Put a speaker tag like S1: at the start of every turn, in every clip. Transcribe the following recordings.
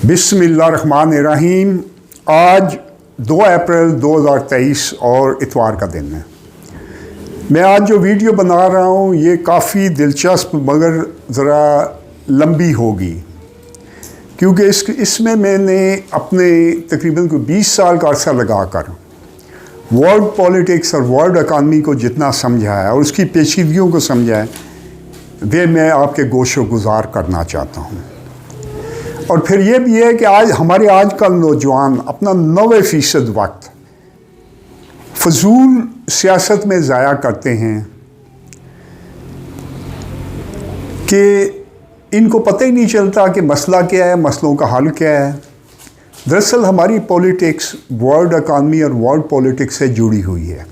S1: बिस्मिल्लाहिर्रहमानिर्रहीम। आज 2 अप्रैल 2023 और इतवार का दिन है। मैं आज जो वीडियो बना रहा हूँ ये काफ़ी दिलचस्प मगर ज़रा लंबी होगी, क्योंकि इसमें मैंने अपने तकरीबन को 20 साल का अर्सा लगाकर वर्ल्ड पॉलिटिक्स और वर्ल्ड इकानमी को जितना समझा है और उसकी पेचीदगियों को समझा है वे मैं आपके गोशो गुजार करना चाहता हूँ। और फिर ये भी है कि आज हमारे आजकल नौजवान अपना 90% वक्त फजूल सियासत में ज़ाया करते हैं कि इनको पता ही नहीं चलता कि मसला क्या है, मसलों का हल क्या है। दरअसल हमारी पॉलिटिक्स वर्ल्ड इकानमी और वर्ल्ड पॉलिटिक्स से जुड़ी हुई है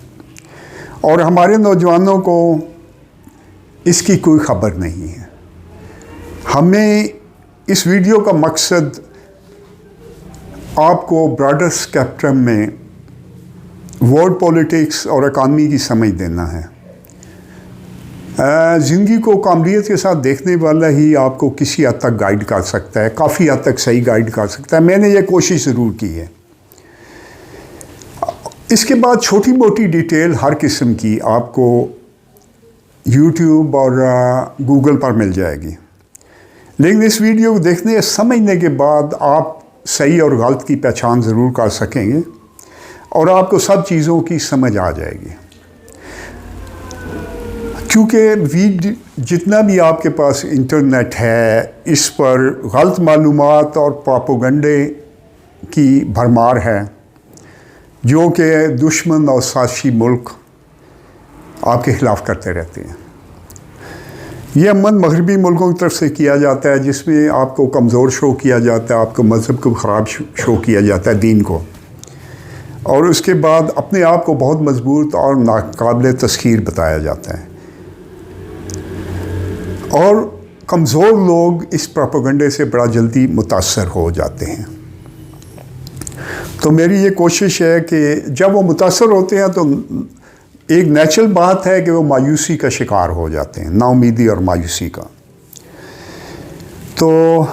S1: और हमारे नौजवानों को इसकी कोई ख़बर नहीं है। हमें इस वीडियो का मकसद आपको ब्रॉडर स्पेक्ट्रम में वर्ल्ड पॉलिटिक्स और इकानमी की समझ देना है। ज़िंदगी को कामलियत के साथ देखने वाला ही आपको किसी हद तक गाइड कर सकता है, काफ़ी हद तक सही गाइड कर सकता है। मैंने ये कोशिश ज़रूर की है। इसके बाद छोटी मोटी डिटेल हर किस्म की आपको यूट्यूब और गूगल पर मिल जाएगी, लेकिन इस वीडियो को देखने या समझने के बाद आप सही और गलत की पहचान ज़रूर कर सकेंगे और आपको सब चीज़ों की समझ आ जाएगी। क्योंकि जितना भी आपके पास इंटरनेट है इस पर गलत मालूमात और प्रोपेगेंडे की भरमार है, जो कि दुश्मन और साजिशी मुल्क आपके ख़िलाफ़ करते रहते हैं। ये अमन मगरबी मुल्कों की तरफ से किया जाता है, जिसमें आपको कमज़ोर शो किया जाता है, आपको मज़हब को ख़राब शो किया जाता है, दीन को, और उसके बाद अपने आप को बहुत मजबूत और नाकाबिल तस्खीर बताया जाता है। और कमज़ोर लोग इस प्रोपेगेंडे से बड़ा जल्दी मुतासर हो जाते हैं। तो मेरी ये कोशिश है कि जब वो मुतासर होते हैं तो एक नेचुरल बात है कि वो मायूसी का शिकार हो जाते हैं, नाउमीदी और मायूसी का। तो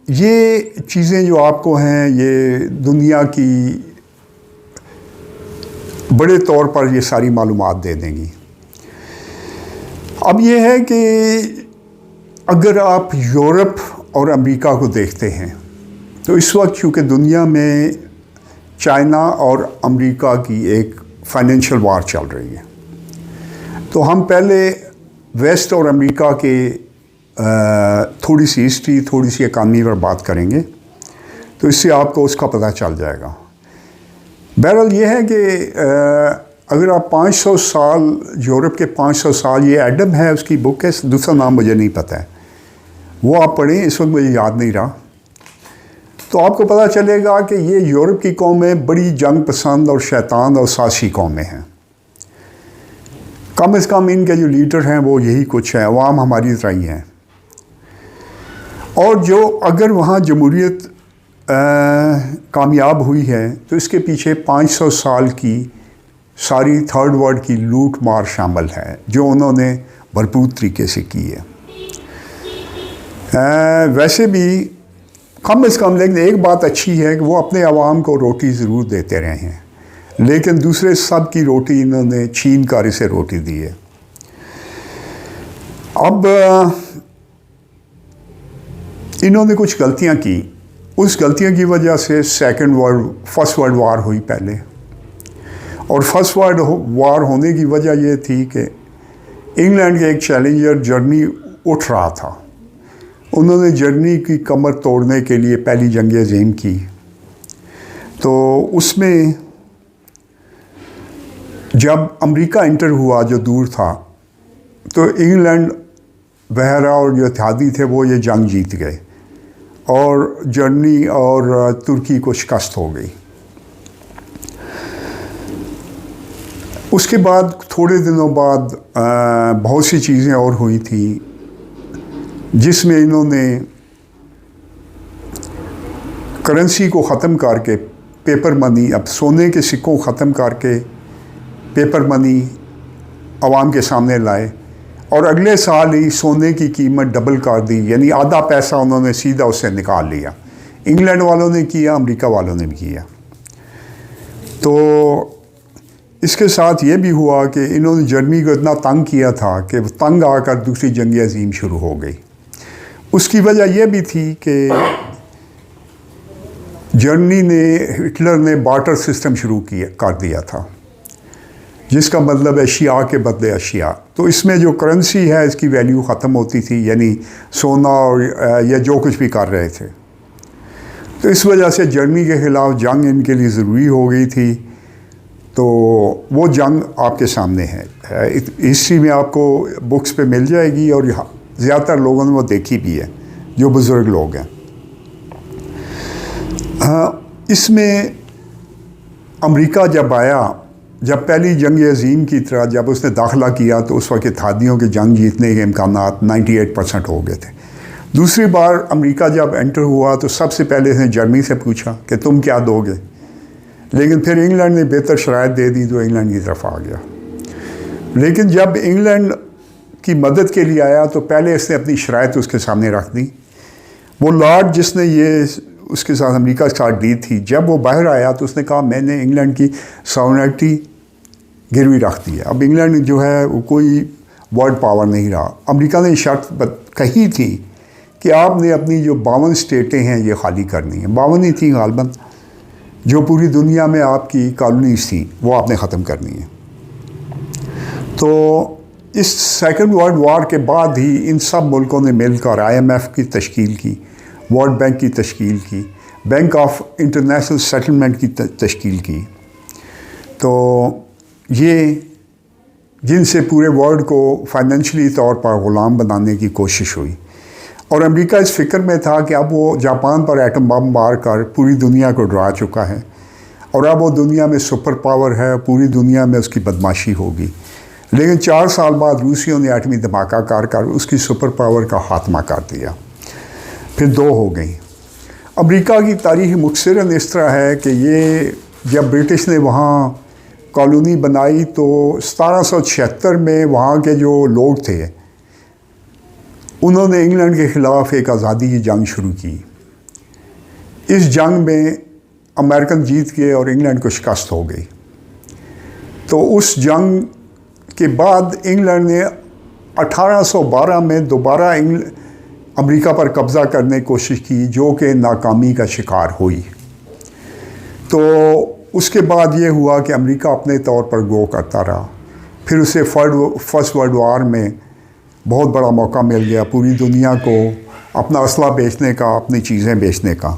S1: ये चीज़ें जो आपको हैं ये दुनिया की बड़े तौर पर ये सारी मालूमात दे देंगी। अब ये है कि अगर आप यूरोप और अमेरिका को देखते हैं तो इस वक्त चूँकि दुनिया में चाइना और अमेरिका की एक फाइनेंशियल वार चल रही है, तो हम पहले वेस्ट और अमेरिका के थोड़ी सी हिस्ट्री, थोड़ी सी इकानमी पर बात करेंगे, तो इससे आपको उसका पता चल जाएगा। बहरहाल ये है कि अगर आप 500 साल यूरोप के 500 साल, ये एडम है उसकी बुक है, दूसरा नाम मुझे नहीं पता है, वो आप पढ़ें, इस वक्त मुझे याद नहीं रहा, तो आपको पता चलेगा कि ये यूरोप की कौमें बड़ी जंग पसंद और शैतान और साजिशी कौमें हैं। कम से कम इनके जो लीडर हैं वो यही कुछ है, अवाम हमारी तरह ही हैं। और जो अगर वहाँ जमहूरियत कामयाब हुई है तो इसके पीछे 500 साल की सारी थर्ड वर्ल्ड की लूट मार शामिल है, जो उन्होंने भरपूर तरीके से की है। वैसे भी कम से कम, लेकिन एक बात अच्छी है कि वो अपने अवाम को रोटी ज़रूर देते रहे हैं, लेकिन दूसरे सब की रोटी इन्होंने छीनकारी से रोटी दी है। अब इन्होंने कुछ गलतियां की, उस गलतियों की वजह से फर्स्ट वर्ल्ड वार हुई पहले, और फर्स्ट वर्ल्ड वार होने की वजह ये थी कि इंग्लैंड के एक चैलेंजर जर्मनी उठ रहा था। उन्होंने जर्मनी की कमर तोड़ने के लिए पहली जंग अज़ीम की, तो उसमें जब अमेरिका इंटर हुआ जो दूर था, तो इंग्लैंड बहरा और जो इत्तेहादी थे वो ये जंग जीत गए और जर्मनी और तुर्की को शिकस्त हो गई। उसके बाद थोड़े दिनों बाद बहुत सी चीज़ें और हुई थी, जिसमें इन्होंने करेंसी को ख़त्म करके पेपर मनी, अब सोने के सिक्कों को ख़त्म करके पेपर मनी आवाम के सामने लाए और अगले साल ही सोने की कीमत डबल कर दी, यानी आधा पैसा उन्होंने सीधा उससे निकाल लिया। इंग्लैंड वालों ने किया, अमेरिका वालों ने भी किया। तो इसके साथ ये भी हुआ कि इन्होंने जर्मनी को इतना तंग किया था कि तंग आकर दूसरी जंग अज़ीम शुरू हो गई। उसकी वजह यह भी थी कि जर्मनी ने, हिटलर ने बार्टर सिस्टम शुरू कर दिया था, जिसका मतलब है अशिया के बदले अशिया। तो इसमें जो करेंसी है इसकी वैल्यू ख़त्म होती थी, यानी सोना और या जो कुछ भी कर रहे थे। तो इस वजह से जर्मनी के ख़िलाफ़ जंग इनके लिए ज़रूरी हो गई थी। तो वो जंग आपके सामने है, हिस्ट्री में आपको बुक्स पे मिल जाएगी, और ज़्यादातर लोगों ने वो देखी भी है, जो बुज़ुर्ग लोग हैं। इसमें अमेरिका जब आया, जब पहली जंग अज़ीम की तरह जब उसने दाखिला किया, तो उस वक्त इत्तेहादियों के जंग जीतने के इम्कानात 98% हो गए थे। दूसरी बार अमेरिका जब एंटर हुआ तो सबसे पहले इसने जर्मनी से पूछा कि तुम क्या दोगे, लेकिन फिर इंग्लैंड ने बेहतर शराइत दे दी तो इंग्लैंड की तरफ आ गया। लेकिन जब इंग्लैंड की मदद के लिए आया तो पहले इसने अपनी शराइत उसके सामने रख दी। वो लॉर्ड जिसने ये उसके साथ अमेरिका के साथ दी थी, जब वो बाहर आया तो उसने कहा मैंने इंग्लैंड की सॉवरेनिटी गिरवी रख दी है। अब इंग्लैंड जो है वो कोई वर्ल्ड पावर नहीं रहा। अमेरिका ने शर्त कही थी कि आपने अपनी जो 52 स्टेटें हैं ये खाली करनी है, 52 ही थी गालबन, जो पूरी दुनिया में आपकी कॉलोनीज थी वो आपने ख़त्म करनी है। तो इस सेकंड वर्ल्ड वॉर के बाद ही इन सब मुल्कों ने मिलकर IMF की तश्कील की, वर्ल्ड बैंक की तश्कील की, बैंक ऑफ इंटरनेशनल सेटलमेंट की तश्कील की। तो ये जिनसे पूरे वर्ल्ड को फाइनेंशियली तौर पर ग़ुलाम बनाने की कोशिश हुई, और अमेरिका इस फिक्र में था कि अब वो जापान पर एटम बम मार कर पूरी दुनिया को डरा चुका है, और अब वो दुनिया में सुपर पावर है, पूरी दुनिया में उसकी बदमाशी होगी। लेकिन 4 साल बाद रूसियों ने एटमी धमाका कर उसकी सुपर पावर का खात्मा कर दिया। फिर 2 हो गई। अमेरिका की तारीख़ मुख्तसरन इस तरह है कि ये जब ब्रिटिश ने वहाँ कॉलोनी बनाई तो 1776 में वहाँ के जो लोग थे उन्होंने इंग्लैंड के ख़िलाफ़ एक आज़ादी की जंग शुरू की। इस जंग में अमेरिकन जीत गए और इंग्लैंड को शिकस्त हो गई। तो उस जंग के बाद इंग्लैंड ने 1812 में दोबारा अमेरिका पर कब्ज़ा करने की कोशिश की, जो कि नाकामी का शिकार हुई। तो उसके बाद ये हुआ कि अमेरिका अपने तौर पर ग्रो करता रहा। फिर उसे फर्स्ट वर्ल्ड वॉर में बहुत बड़ा मौका मिल गया पूरी दुनिया को अपना असला बेचने का, अपनी चीज़ें बेचने का।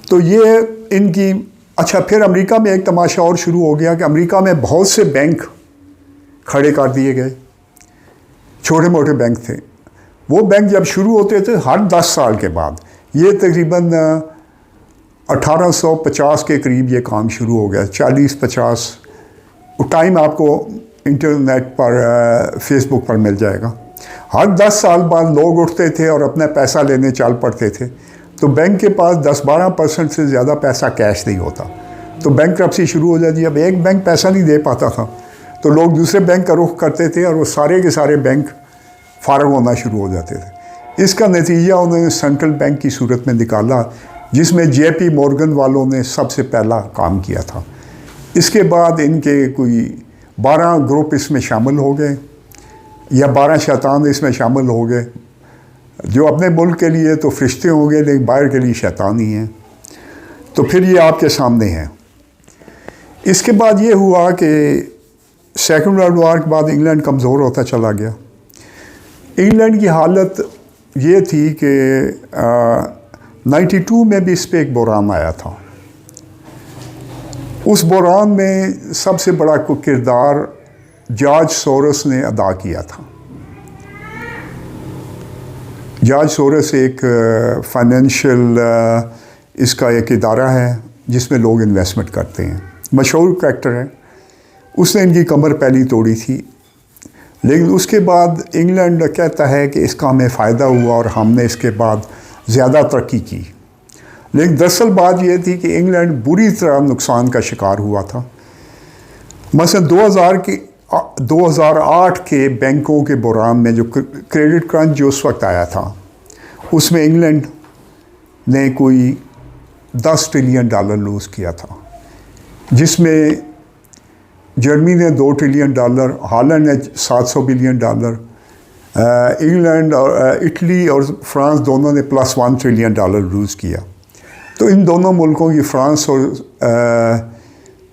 S1: तो ये इनकी अच्छा, फिर अमेरिका में एक तमाशा और शुरू हो गया कि अमेरिका में बहुत से बैंक खड़े कर दिए गए, छोटे मोटे बैंक थे। वो बैंक जब शुरू होते थे हर 10 साल के बाद, ये तकरीबन 1850 के करीब ये काम शुरू हो गया, 40-50। टाइम आपको इंटरनेट पर फेसबुक पर मिल जाएगा। हर 10 साल बाद लोग उठते थे और अपना पैसा लेने चल पड़ते थे। तो बैंक के पास 10-12% से ज़्यादा पैसा कैश नहीं होता, तो बैंक्रप्सी शुरू हो जाती है। अब एक बैंक पैसा नहीं दे पाता था तो लोग दूसरे बैंक का रुख करते थे और वो सारे के सारे बैंक फारग होना शुरू हो जाते थे। इसका नतीजा उन्होंने सेंट्रल बैंक की सूरत में निकाला, जिसमें JP मॉर्गन वालों ने सबसे पहला काम किया था। इसके बाद इनके कोई 12 ग्रुप इसमें शामिल हो गए, या 12 शैतान इसमें शामिल हो गए, जो अपने मुल्क के लिए तो फरिश्ते हो गए लेकिन बाहर के लिए शैतान ही हैं। तो फिर ये आपके सामने है। इसके बाद ये हुआ कि सेकंड वर्ल्ड वॉर के बाद इंग्लैंड कमज़ोर होता चला गया। इंग्लैंड की हालत ये थी कि 92 में भी इस पर एक बहरान आया था। उस बहरान में सबसे बड़ा किरदार जॉर्ज सोरोस ने अदा किया था। जॉर्ज सोरोस एक फाइनेंशियल इसका एक इदारा है जिसमें लोग इन्वेस्टमेंट करते हैं, मशहूर कैरेक्टर है। उसने इनकी कमर पहली तोड़ी थी, लेकिन उसके बाद इंग्लैंड कहता है कि इसका हमें फ़ायदा हुआ और हमने इसके बाद ज़्यादा तरक्की की। लेकिन दरअसल बात यह थी कि इंग्लैंड बुरी तरह नुकसान का शिकार हुआ था। मसलन 2008 के बैंकों के बहरान में जो क्रेडिट क्रंच जो उस वक्त आया था, उसमें इंग्लैंड ने कोई 10 ट्रिलियन डॉलर लूज़ किया था, जिसमें जर्मनी ने 2 ट्रिलियन डॉलर, हॉलैंड ने 700 बिलियन डॉलर, इंग्लैंड और इटली और फ्रांस दोनों ने +1 ट्रिलियन डॉलर लूज़ किया। तो इन दोनों मुल्कों की, फ्रांस और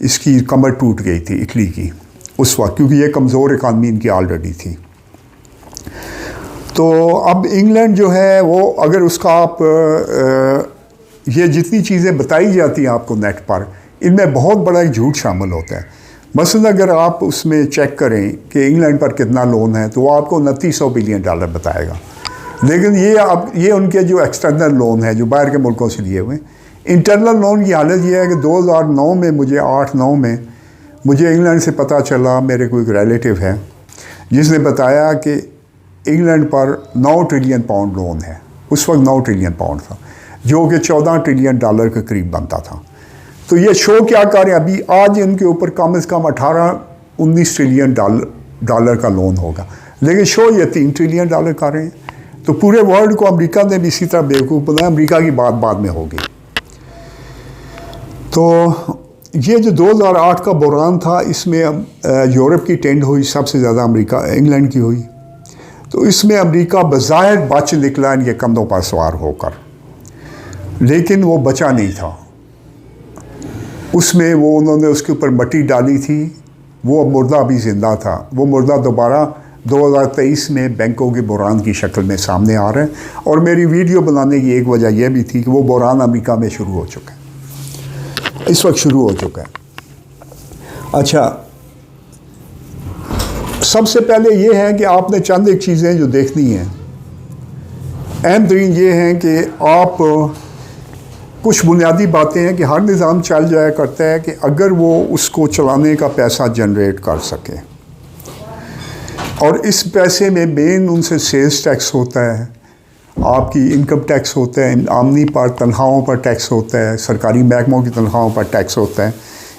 S1: इसकी कमर टूट गई थी इटली की उस वक्त, क्योंकि ये कमज़ोर इकानमी इनकी ऑलरेडी थी। तो अब इंग्लैंड जो है वो, अगर उसका आप ये जितनी चीज़ें बताई जाती हैं आपको नेट पर, इनमें बहुत बड़ा एक झूठ शामिल होता है। मसलन अगर आप उसमें चेक करें कि इंग्लैंड पर कितना लोन है, तो वो आपको 2900 बिलियन डॉलर बताएगा। लेकिन ये उनके जो एक्सटर्नल लोन है जो बाहर के मुल्कों से लिए हुए, इंटरनल लोन की हालत ये है कि 2009 में मुझे 8-9 में मुझे इंग्लैंड से पता चला, मेरे कोई रिलेटिव है जिसने बताया कि इंग्लैंड पर 9 ट्रिलियन पाउंड लोन है। उस वक्त 9 ट्रिलियन पाउंड था, जो कि 14 ट्रिलियन डॉलर के करीब बनता था। तो ये शो क्या कर रहे हैं, अभी आज इनके ऊपर कम से कम 18-19 ट्रिलियन डॉलर का लोन होगा, लेकिन शो ये 3 ट्रिलियन डॉलर कर रहे हैं। तो पूरे वर्ल्ड को अमेरिका ने भी इसी तरह बेवकूफ़ बनाया। अमेरिका की बात बाद में होगी। तो ये जो 2008 का बहरान था, इसमें यूरोप की टेंड हुई, सबसे ज़्यादा इंग्लैंड की हुई। तो इसमें अमेरिका बज़ाहिर बच निकला इनके कंधों पर सवार होकर, लेकिन वो बचा नहीं था। उसमें वो उन्होंने उसके ऊपर मट्टी डाली थी, वो मुर्दा अभी ज़िंदा था। वो मुर्दा दोबारा 2023 में बैंकों के बहरान की शक्ल में सामने आ रहे हैं। और मेरी वीडियो बनाने की एक वजह यह भी थी कि वो बहरान अमेरिका में शुरू हो चुका है, इस वक्त शुरू हो चुका है। अच्छा, सबसे पहले ये है कि आपने चंद एक चीज़ें जो देखनी हैं। अहम तरीन ये हैं कि आप, कुछ बुनियादी बातें हैं कि हर निज़ाम चल जाया करता है कि अगर वो उसको चलाने का पैसा जनरेट कर सके, और इस पैसे में मेन उनसे सेल्स टैक्स होता है, आपकी इनकम टैक्स होता है, आमदनी पर, तनख्वाहों पर टैक्स होता है, सरकारी महकमों की तनख्वाहों पर टैक्स होता है।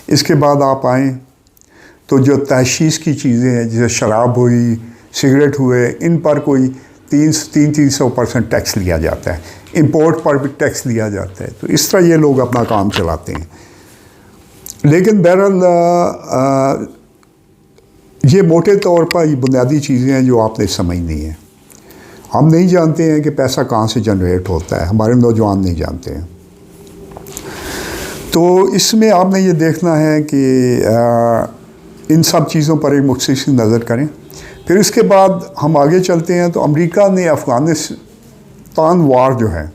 S1: इसके बाद आप आएँ तो जो तहशीश की चीज़ें हैं, जैसे शराब हुई, सिगरेट हुए, इन पर कोई 300% टैक्स लिया जाता है। इंपोर्ट पर भी टैक्स लिया जाता है। तो इस तरह ये लोग अपना काम चलाते हैं। लेकिन बहरहाल ये मोटे तौर पर ये बुनियादी चीज़ें हैं जो आपने समझनी है। हम नहीं जानते हैं कि पैसा कहाँ से जनरेट होता है, हमारे नौजवान नहीं जानते हैं। तो इसमें आपने ये देखना है कि इन सब चीज़ों पर एक मुख्तसर नज़र करें। फिर इसके बाद हम आगे चलते हैं। तो अमेरिका ने अफ़गानिस्तान वार जो है,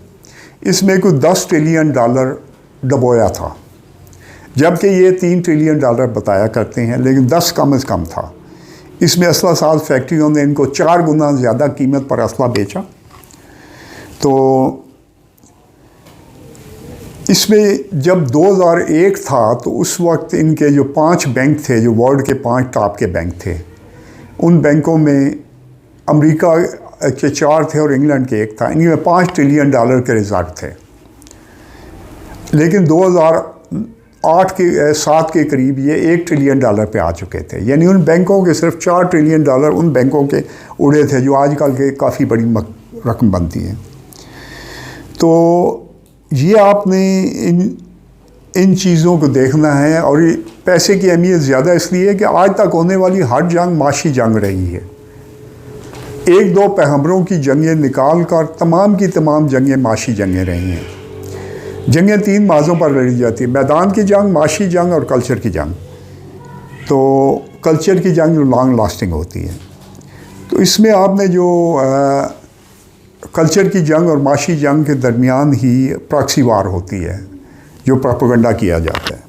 S1: इसमें कोई 10 ट्रिलियन डॉलर डबोया था, जबकि ये 3 ट्रिलियन डॉलर बताया करते हैं, लेकिन 10 कम से कम था। इसमें असला साज फैक्ट्रियों ने इनको 4 गुना ज़्यादा कीमत पर असला बेचा। तो इसमें जब 2001 था तो उस वक्त इनके जो 5 बैंक थे, जो वर्ल्ड के 5 टॉप के बैंक थे, उन बैंकों में अमेरिका के 4 थे और इंग्लैंड के 1 था। इनमें 5 ट्रिलियन डॉलर के रिजर्व थे। लेकिन 2008 के 7 के करीब ये 1 ट्रिलियन डॉलर पे आ चुके थे। यानी उन बैंकों के सिर्फ 4 ट्रिलियन डॉलर उन बैंकों के उड़े थे, जो आजकल के काफ़ी बड़ी रकम बनती है। तो ये आपने इन चीज़ों को देखना है। और ये पैसे की अहमियत ज़्यादा इसलिए है कि आज तक होने वाली हर जंग माशी जंग रही है। 1-2 पैगंबरों की जंगें निकाल कर तमाम की तमाम जंगें माशी जंगें रही हैं। जंगें 3 माज़ों पर लड़ी जाती है: मैदान की जंग, माशी जंग और कल्चर की जंग। तो कल्चर की जंग जो लॉन्ग लास्टिंग होती है। तो इसमें आपने जो कल्चर की जंग और माशी जंग के दरमियान ही प्रॉक्सी वार होती है, जो प्रोपेगेंडा किया जाता है।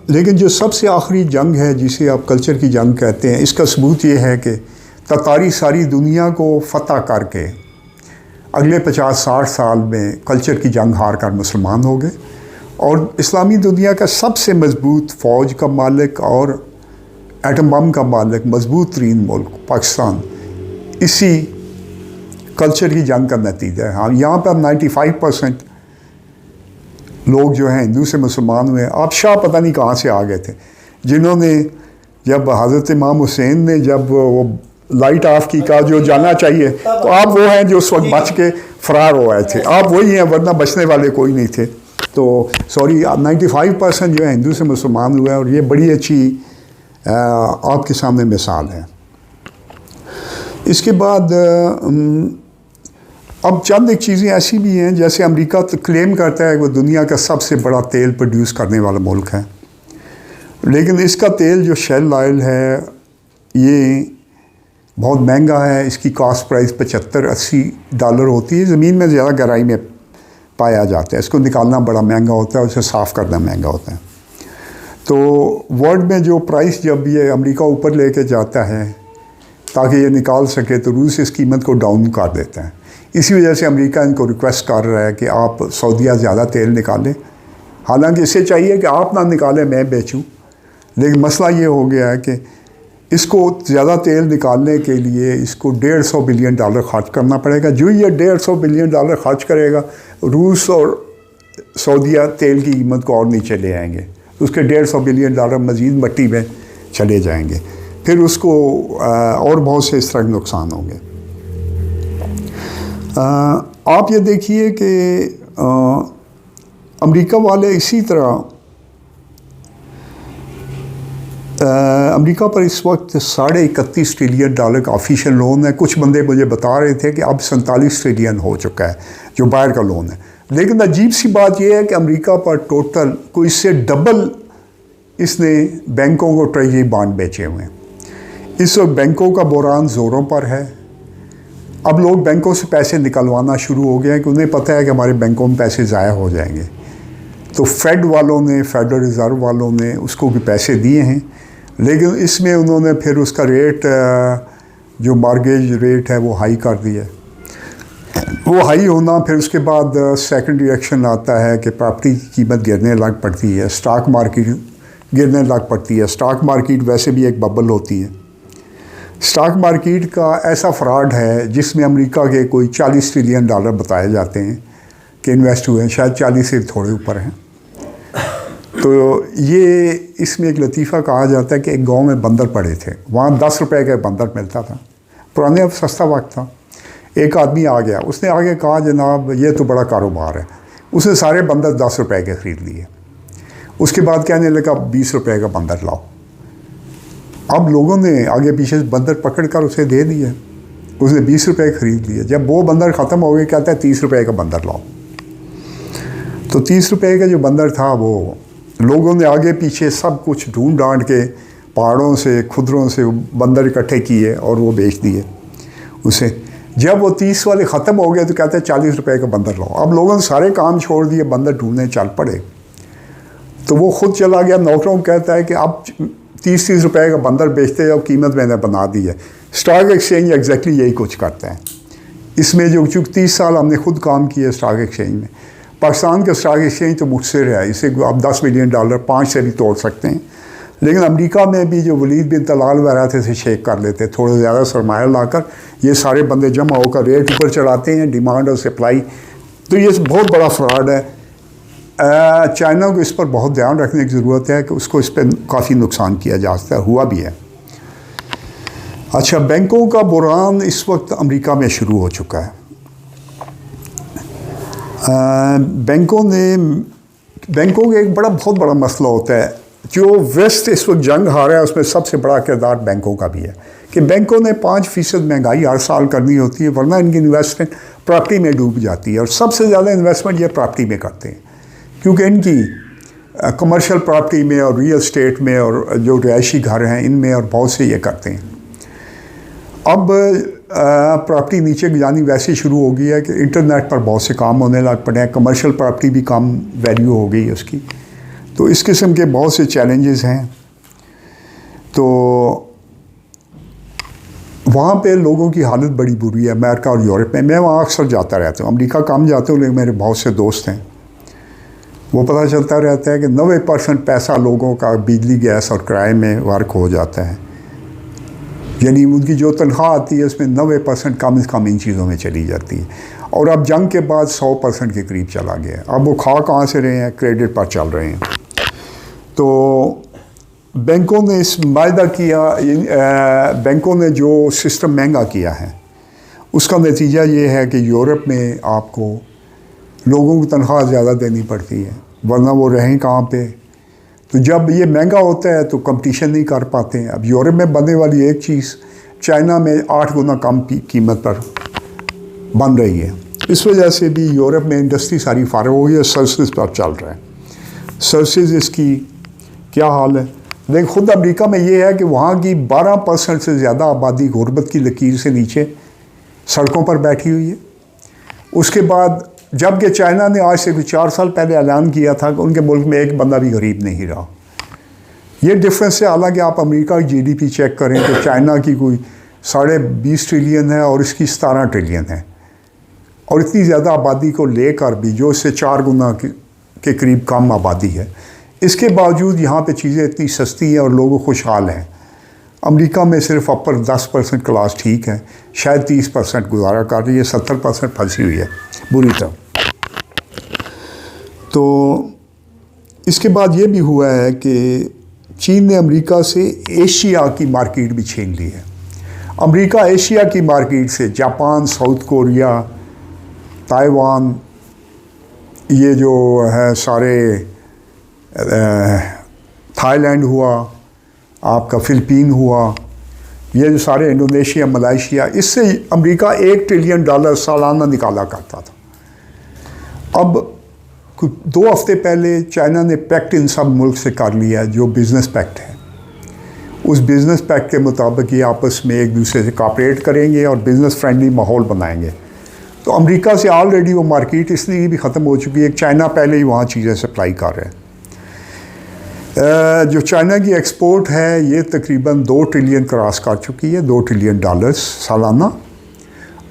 S1: लेकिन जो सबसे आखिरी जंग है, जिसे आप कल्चर की जंग कहते हैं, इसका सबूत ये है कि ततारी सारी दुनिया को फतह करके अगले 50-60 साल में कल्चर की जंग हार कर मुसलमान हो गए, और इस्लामी दुनिया का सबसे मजबूत फ़ौज का मालिक और एटम बम का मालिक, मजबूत तरीन मुल्क पाकिस्तान, इसी कल्चर की जंग का नतीजा है। हाँ, यहाँ पर 95% लोग जो हैं हिंदू से मुसलमान हुए। आप शाह पता नहीं कहाँ से आ गए थे, जिन्होंने, जब हज़रत इमाम हुसैन ने जब वो लाइट ऑफ की, कहा जो जाना चाहिए, तो आप वो हैं जो उस वक्त बच के फरार हो आए थे, आप वही हैं, वरना बचने वाले कोई नहीं थे। तो सॉरी, 95% जो है हिंदू से मुसलमान हुए हैं, और ये बड़ी अच्छी आपके सामने मिसाल है। इसके बाद अब चंद एक चीज़ें ऐसी भी हैं, जैसे अमेरिका तो क्लेम करता है कि वो दुनिया का सबसे बड़ा तेल प्रोड्यूस करने वाला मुल्क है, लेकिन इसका तेल जो शेल ऑयल है ये बहुत महंगा है। इसकी कॉस्ट प्राइस $75-80 होती है। ज़मीन में ज़्यादा गहराई में पाया जाता है, इसको निकालना बड़ा महंगा होता है, उसे साफ़ करना महंगा होता है। तो वर्ल्ड में जो प्राइस जब ये अमेरिका ऊपर लेके जाता है ताकि ये निकाल सके, तो रूस इस कीमत को डाउन कर देता है। इसी वजह से अमेरिका इनको रिक्वेस्ट कर रहा है कि आप सऊदीया ज़्यादा तेल निकालें, हालांकि इसे चाहिए कि आप ना निकालें, मैं बेचूं। लेकिन मसला ये हो गया है कि इसको ज़्यादा तेल निकालने के लिए इसको $150 बिलियन खर्च करना पड़ेगा। जो ये $150 बिलियन खर्च करेगा, रूस और सऊदीया तेल की कीमत को और नीचे ले आएंगे, उसके $150 बिलियन मज़ीद मट्टी में चले जाएंगे, फिर उसको और बहुत से इस तरह के नुकसान होंगे। आप ये देखिए कि अमेरिका वाले इसी तरह अमेरिका पर इस वक्त $31.5 ट्रिलियन का ऑफिशियल लोन है। कुछ बंदे मुझे बता रहे थे कि अब 47 ट्रिलियन हो चुका है जो बाहर का लोन है। लेकिन अजीब सी बात यह है कि अमेरिका पर टोटल कोई इससे डबल इसने बैंकों को ट्रेजरी बॉन्ड बेचे हुए हैं। इस वक्त बैंकों का बुहरान ज़ोरों पर है। अब लोग बैंकों से पैसे निकलवाना शुरू हो गए हैं कि उन्हें पता है कि हमारे बैंकों में पैसे ज़ाया हो जाएंगे। तो फेड वालों ने, फेडरल रिज़र्व वालों ने उसको भी पैसे दिए हैं, लेकिन इसमें उन्होंने फिर उसका रेट, जो मॉर्गेज रेट है, वो हाई कर दिया। वो हाई होना, फिर उसके बाद सेकंड रिएक्शन आता है कि प्रॉपर्टी की कीमत गिरने लग पड़ती है, स्टॉक मार्केट गिरने लग पड़ती है। स्टॉक मार्केट वैसे भी एक बबल होती है। स्टॉक मार्केट का ऐसा फ्रॉड है जिसमें अमेरिका के कोई $40 ट्रिलियन बताए जाते हैं कि इन्वेस्ट हुए हैं, शायद 40 से थोड़े ऊपर हैं। तो ये इसमें एक लतीफ़ा कहा जाता है कि एक गांव में बंदर पड़े थे, वहाँ ₹10 का बंदर मिलता था। पुराने अब सस्ता वक्त था। एक आदमी आ गया, उसने आगे कहा जनाब ये तो बड़ा कारोबार है। उसने सारे बंदर ₹10 के ख़रीद लिए। उसके बाद कहने लगा ₹20 का बंदर लाओ। अब लोगों ने आगे पीछे बंदर पकड़ कर उसे दे दिया, उसने ₹20 ख़रीद लिए। जब वो बंदर ख़त्म हो गए, कहता है ₹30 का बंदर लाओ। तो ₹30 का जो बंदर था, वो लोगों ने आगे पीछे सब कुछ ढूंढ ढांड के पहाड़ों से, खुदरों से बंदर इकट्ठे किए और वो बेच दिए उसे। जब वो 30 वाले ख़त्म हो गए तो कहते हैं ₹40 का बंदर लाओ। अब लोगों ने सारे काम छोड़ दिए, बंदर ढूंढने चल पड़े। तो वो खुद चला गया, नौकरों को कहता है कि आप ₹30 का बंदर बेचते जाओ, कीमत मैंने बना दी है। स्टॉक एक्सचेंज एग्जैक्टली यही कुछ करता है। इसमें जो चूँकि 30 साल हमने खुद काम किया स्टॉक एक्सचेंज में, पाकिस्तान का स्टॉक एक्सचेंज तो मुखसिर है, इसे आप $10 बिलियन 5 से भी तोड़ सकते हैं। लेकिन अमेरिका में भी जो वलीद बिन तलाल वगैरह थे, इसे शेक कर लेते, थोड़ा ज़्यादा सरमाया लाकर ये सारे बंदे जमा होकर रेट ऊपर चढ़ाते हैं, डिमांड और सप्लाई। तो ये बहुत बड़ा फ्रॉड है। चाइना को इस पर बहुत ध्यान रखने की ज़रूरत है कि उसको इस पर काफ़ी नुकसान किया जा सकता है, हुआ भी है। अच्छा, बैंकों का बुहरान इस वक्त अमेरिका में शुरू हो चुका है। बैंकों का एक बहुत बड़ा मसला होता है। जो वेस्ट इस वक्त जंग हारा है, उसमें सबसे बड़ा किरदार बैंकों का भी है कि बैंकों ने 5% महंगाई हर साल करनी होती है, वरना इनकी इन्वेस्टमेंट प्रॉपर्टी में डूब जाती है। और सबसे ज़्यादा इन्वेस्टमेंट ये प्रॉपर्टी में करते हैं, क्योंकि इनकी कमर्शियल प्रॉपर्टी में और रियल एस्टेट में और जो रिहायशी घर हैं इनमें और बहुत से ये करते हैं। अब प्रॉपर्टी नीचे जानी वैसे शुरू हो गई है कि इंटरनेट पर बहुत से काम होने लग पड़े हैं, कमर्शियल प्रॉपर्टी भी कम वैल्यू हो गई है उसकी। तो इस किस्म के बहुत से चैलेंजेस हैं। तो वहाँ पे लोगों की हालत बड़ी बुरी है, अमेरिका और यूरोप में। मैं वहाँ अक्सर जाता रहता हूँ, अमेरिका कम जाता हूँ, लेकिन मेरे बहुत से दोस्त हैं। वो पता चलता रहता है कि 90% पैसा लोगों का बिजली, गैस और किराए में वर्क हो जाता है। यानी उनकी जो तनख्वाह आती है उसमें 90% कम से कम इन चीज़ों में चली जाती है। और अब जंग के बाद 100% के करीब चला गया। अब वो खा कहाँ से रहे हैं, क्रेडिट पर चल रहे हैं। तो बैंकों ने इस मायदा किया, बैंकों ने जो सिस्टम महंगा किया है उसका नतीजा ये है कि यूरोप में आपको लोगों को तनख्वाह ज़्यादा देनी पड़ती है, वरना वो रहें कहाँ पे। तो जब ये महंगा होता है तो कंपटीशन नहीं कर पाते हैं। अब यूरोप में बनने वाली एक चीज़ चाइना में 8 गुना कम कीमत पर बन रही है। इस वजह से भी यूरोप में इंडस्ट्री सारी फारग हो गई है, सर्विसेज पर चल रहा है। सर्विसेज इसकी क्या हाल है। लेकिन ख़ुद अमेरिका में ये है कि वहाँ की 12% से ज़्यादा आबादी गुर्बत की लकीर से नीचे सड़कों पर बैठी हुई है। उसके बाद जबकि चाइना ने आज से कुछ 4 साल पहले ऐलान किया था कि उनके मुल्क में एक बंदा भी गरीब नहीं रहा। ये डिफरेंस है। हालांकि आप अमेरिका की जीडीपी चेक करें तो चाइना की कोई 20.5 ट्रिलियन है और इसकी 17 ट्रिलियन है, और इतनी ज़्यादा आबादी को लेकर भी जो इससे 4 गुना के करीब कम आबादी है, इसके बावजूद यहाँ पे चीज़ें इतनी सस्ती हैं और लोग खुशहाल हैं। अमेरिका में सिर्फ अपर 10% क्लास ठीक है, शायद 30% गुजारा कर रही है, 70% फंसी हुई है बुरी तरह। तो इसके बाद ये भी हुआ है कि चीन ने अमेरिका से एशिया की मार्केट भी छीन ली है। अमेरिका एशिया की मार्केट से जापान, साउथ कोरिया, ताइवान, ये जो है सारे थाईलैंड हुआ, आपका फ़िलिपीन हुआ, ये जो सारे इंडोनेशिया, मलाइशिया, इससे अमेरिका $1 ट्रिलियन सालाना निकाला करता था। अब कुछ 2 हफ्ते पहले चाइना ने पैक्ट इन सब मुल्क से कर लिया है, जो बिज़नेस पैक्ट है। उस बिज़नेस पैक्ट के मुताबिक ये आपस में एक दूसरे से कॉपरेट करेंगे और बिज़नेस फ्रेंडली माहौल बनाएंगे। तो अमेरिका से ऑलरेडी वो मार्केट इसलिए भी ख़त्म हो चुकी है। चाइना पहले ही वहाँ चीज़ें सप्लाई कर रहे हैं। जो चाइना की एक्सपोर्ट है ये तकरीबन 2 ट्रिलियन क्रॉस कर चुकी है, $2 ट्रिलियन सालाना,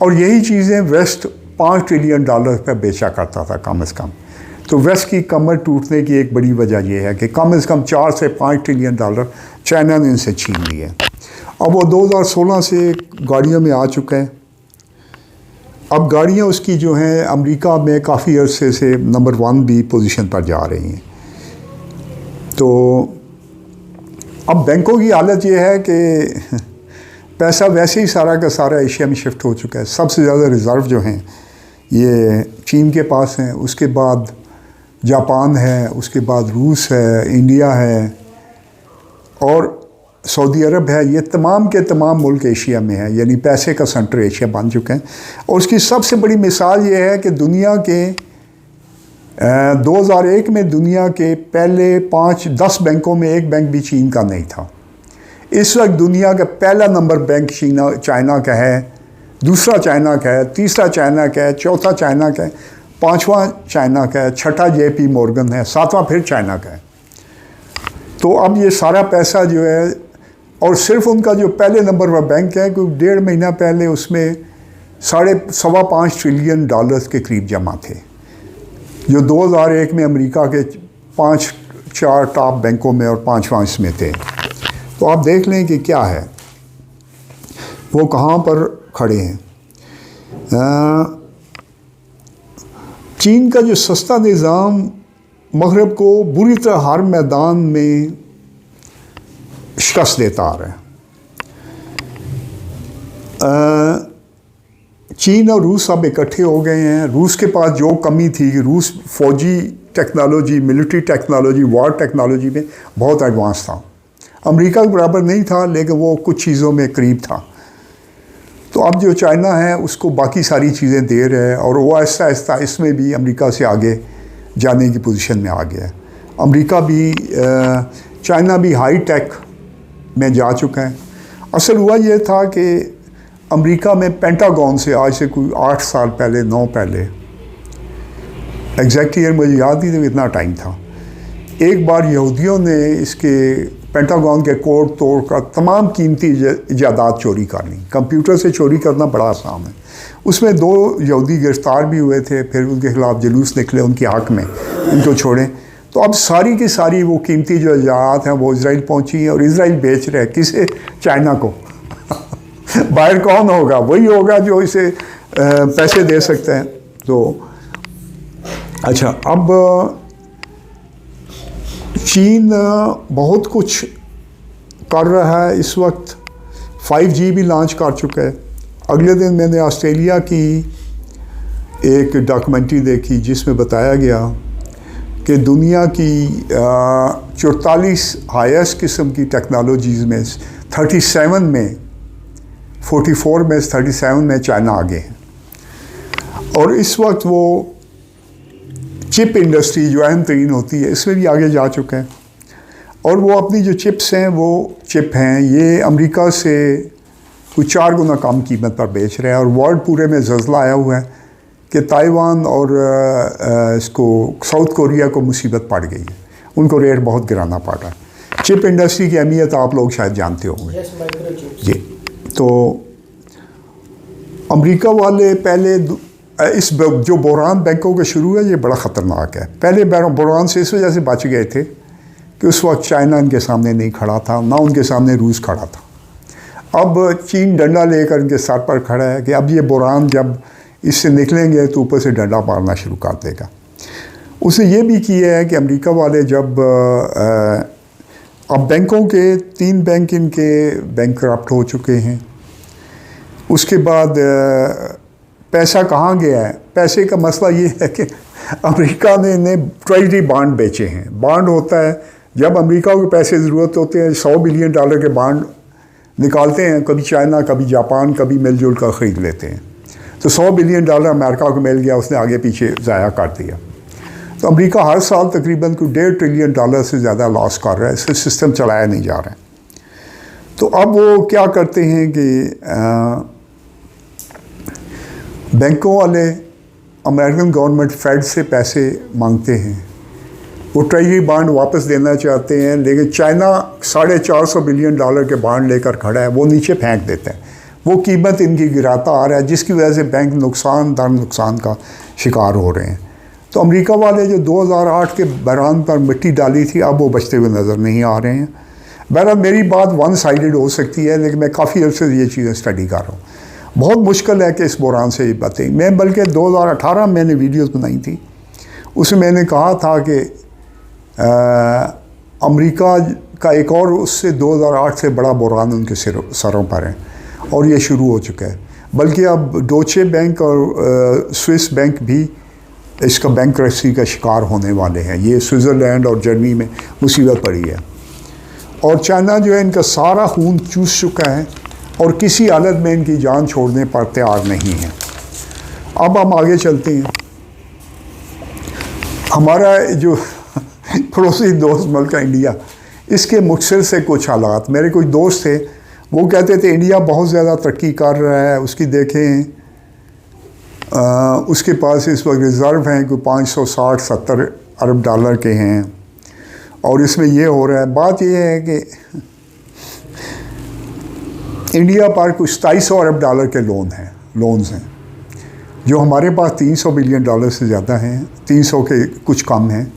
S1: और यही चीज़ें वेस्ट $5 ट्रिलियन पर बेचा करता था कम से कम। तो वेस्ट की कमर टूटने की एक बड़ी वजह यह है कि कम से कम 4 से 5 ट्रिलियन डॉलर चाइना ने इनसे छीन लिए। अब वो 2016 से गाड़ियों में आ चुका है। अब गाड़ियाँ उसकी जो हैं अमेरिका में काफ़ी अरसे से नंबर 1 भी पोजीशन पर जा रही हैं। तो अब बैंकों की हालत ये है कि पैसा वैसे ही सारा का सारा एशिया में शिफ्ट हो चुका है। सबसे ज़्यादा रिज़र्व जो हैं ये चीन के पास हैं, उसके बाद जापान है, उसके बाद रूस है, इंडिया है और सऊदी अरब है। ये तमाम के तमाम मुल्क एशिया में हैं, यानी पैसे का सेंटर एशिया बन चुके हैं। और उसकी सबसे बड़ी मिसाल ये है कि दुनिया के 2001 में दुनिया के पहले 5-10 बैंकों में एक बैंक भी चीन का नहीं था। इस वक्त दुनिया का पहला नंबर बैंक चाइना का है, दूसरा चाइना का है, तीसरा चाइना का है, चौथा चाइना का है, 5वां चाइना का है, छठा JP मॉर्गन है, 7वां फिर चाइना का है। तो अब ये सारा पैसा जो है, और सिर्फ उनका जो पहले नंबर पर बैंक है, कोई 1.5 महीना पहले उसमें $5.25 ट्रिलियन के करीब जमा थे, जो 2001 में अमेरिका के 5-4 टॉप बैंकों में और 5वां इसमें थे। तो आप देख लें कि क्या है, वो कहाँ पर खड़े हैं। चीन का जो सस्ता निज़ाम मगरब को बुरी तरह हर मैदान में शिकस्त देता आ रहा है। चीन और रूस अब इकट्ठे हो गए हैं। रूस के पास जो कमी थी कि रूस फौजी टेक्नोलॉजी, मिलिट्री टेक्नोलॉजी, वार टेक्नोलॉजी में बहुत एडवांस था। अमेरिका के बराबर नहीं था, लेकिन वो कुछ चीज़ों में करीब था। तो अब जो चाइना है उसको बाकी सारी चीज़ें दे रहे हैं और वो आहिस्ता आहिस्ता इसमें भी अमेरिका से आगे जाने की पोजीशन में आ गया है। अमेरिका भी, चाइना भी हाई टेक में जा चुका है। असल हुआ ये था कि अमेरिका में पेंटागन से आज से कोई 8 साल पहले, 9 पहले, एग्जैक्ट ईयर मुझे याद नहीं था, इतना टाइम था, एक बार यहूदियों ने इसके पेंटागन के कोड तोड़ कर तमाम कीमती इजादात चोरी कर ली। कंप्यूटर से चोरी करना बड़ा आसान है। उसमें 2 यहूदी गिरफ्तार भी हुए थे, फिर उनके खिलाफ जुलूस निकले उनके हक़ में, उनको छोड़ें। तो अब सारी की सारी वो कीमती जो इजादात हैं वो इजराइल पहुंची हैं और इजराइल बेच रहे हैं किसे? चाइना को। बाहर कौन होगा? वही होगा जो इसे पैसे दे सकते हैं। तो अच्छा, अब चीन बहुत कुछ कर रहा है इस वक्त, 5G भी लॉन्च कर चुका है। अगले दिन मैंने ऑस्ट्रेलिया की एक डॉक्यूमेंट्री देखी जिसमें बताया गया कि दुनिया की 44 हाईएस्ट किस्म की टेक्नोलॉजीज़ में 37 में 44 में 37 में चाइना आगे है। और इस वक्त वो चिप इंडस्ट्री जो अहम तरीन होती है इसमें भी आगे जा चुका है। और वो अपनी जो चिप्स हैं वो चिप हैं ये अमेरिका से कुछ 4 गुना कम कीमत पर बेच रहे हैं। और वर्ल्ड पूरे में ज़लज़ला आया हुआ है कि ताइवान और इसको साउथ कोरिया को मुसीबत पड़ गई है, उनको रेट बहुत गिराना पड़ रहा है। चिप इंडस्ट्री की अहमियत आप लोग शायद जानते होंगे जी। तो अमेरिका वाले पहले इस जो बहरान बैंकों का शुरू है ये बड़ा ख़तरनाक है। पहले बहरान से इस वजह से बच गए थे कि उस वक्त चाइना इनके सामने नहीं खड़ा था, ना उनके सामने रूस खड़ा था। अब चीन डंडा लेकर इनके सर पर खड़ा है कि अब ये बहरान जब इससे निकलेंगे तो ऊपर से डंडा मारना शुरू कर देगा। उसने ये भी किया है कि अमेरिका वाले जब अब बैंकों के 3 बैंक इनके बैंकरप्ट हो चुके हैं। उसके बाद पैसा कहाँ गया है? पैसे का मसला ये है कि अमेरिका ने इन्हें ट्रेजरी बॉन्ड बेचे हैं। बॉन्ड होता है जब अमेरिका को पैसे ज़रूरत होते हैं, $100 बिलियन के बॉन्ड निकालते हैं, कभी चाइना कभी जापान कभी मिलजुल कर ख़रीद लेते हैं। तो $100 बिलियन अमेरिका को मिल गया, उसने आगे पीछे ज़ाया कर दिया। तो अमेरिका हर साल तकरीबन कोई $1.5 ट्रिलियन से ज़्यादा लॉस कर रहा है, इससे सिस्टम चलाया नहीं जा रहा है। तो अब वो क्या करते हैं कि बैंकों वाले अमेरिकन गवर्नमेंट फेड से पैसे मांगते हैं, वो ट्रेजरी बॉन्ड वापस देना चाहते हैं, लेकिन चाइना $450 बिलियन के बॉन्ड लेकर खड़ा है, वो नीचे फेंक देता है। वो कीमत इनकी गिराता आ रहा है जिसकी वजह से बैंक नुकसान का शिकार हो रहे हैं। तो अमेरिका वाले जो 2008 के बहरान पर मिट्टी डाली थी अब वो बचते हुए नज़र नहीं आ रहे हैं। बहरहाल मेरी बात वन साइडेड हो सकती है, लेकिन मैं काफ़ी अर्से से ये चीज़ें स्टडी कर रहा हूँ। बहुत मुश्किल है कि इस बहरान से ये बातें, मैं बल्कि 2018 में मैंने वीडियोस बनाई थी, उसमें मैंने कहा था कि अमेरिका का एक और उससे 2008 से बड़ा बहरान उनके सरों पर है और ये शुरू हो चुका है। बल्कि अब डोचे बैंक और स्विस बैंक भी इसका बैंकरप्सी का शिकार होने वाले हैं। ये स्विट्ज़रलैंड और जर्मनी में मुसीबत पड़ी है। और चाइना जो है इनका सारा खून चूस चुका है और किसी हालत में इनकी जान छोड़ने पर तैयार नहीं है। अब हम आगे चलते हैं। हमारा जो पड़ोसी दोस्त मुल्क है इंडिया, इसके मुख्तसर से कुछ हालात। मेरे कुछ दोस्त थे वो कहते थे इंडिया बहुत ज़्यादा तरक्की कर रहा है, उसकी देखें उसके पास इस वक्त रिज़र्व हैं कोई $560-70 अरब के हैं और इसमें ये हो रहा है। बात ये है कि इंडिया पर कुछ $2700 अरब के लोन्स हैं जो हमारे पास $300 बिलियन से ज़्यादा हैं, 300 के कुछ कम हैं।